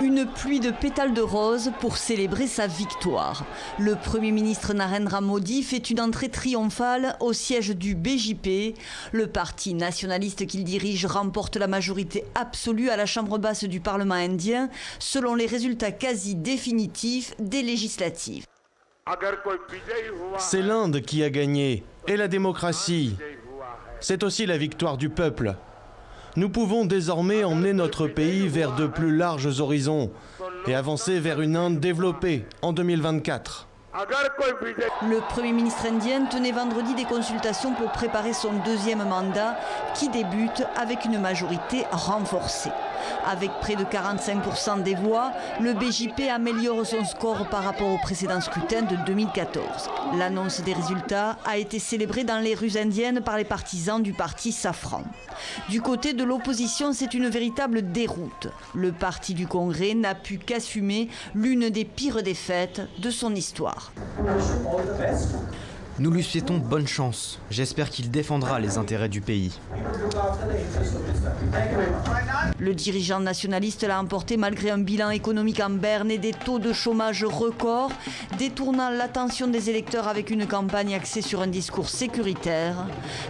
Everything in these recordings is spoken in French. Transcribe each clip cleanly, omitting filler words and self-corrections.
Une pluie de pétales de rose pour célébrer sa victoire. Le Premier ministre Narendra Modi fait une entrée triomphale au siège du BJP. Le parti nationaliste qu'il dirige remporte la majorité absolue à la Chambre basse du Parlement indien, selon les résultats quasi définitifs des législatives. C'est l'Inde qui a gagné, et la démocratie. C'est aussi la victoire du peuple. Nous pouvons désormais emmener notre pays vers de plus larges horizons et avancer vers une Inde développée en 2024. Le Premier ministre indien tenait vendredi des consultations pour préparer son deuxième mandat qui débute avec une majorité renforcée. Avec près de 45% des voix, le BJP améliore son score par rapport au précédent scrutin de 2014. L'annonce des résultats a été célébrée dans les rues indiennes par les partisans du parti Safran. Du côté de l'opposition, c'est une véritable déroute. Le parti du Congrès n'a pu qu'assumer l'une des pires défaites de son histoire. Nous lui souhaitons bonne chance. J'espère qu'il défendra les intérêts du pays. Le dirigeant nationaliste l'a emporté malgré un bilan économique en berne et des taux de chômage records, détournant l'attention des électeurs avec une campagne axée sur un discours sécuritaire.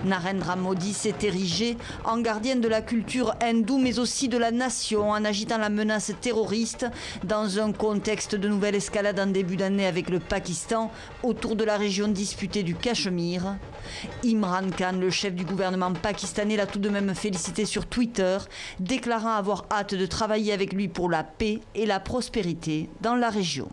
Narendra Modi s'est érigé en gardien de la culture hindoue mais aussi de la nation en agitant la menace terroriste dans un contexte de nouvelle escalade en début d'année avec le Pakistan autour de la région disputée du Cachemire. Imran Khan, le chef du gouvernement pakistanais, l'a tout de même félicité sur Twitter, déclarant avoir hâte de travailler avec lui pour la paix et la prospérité dans la région.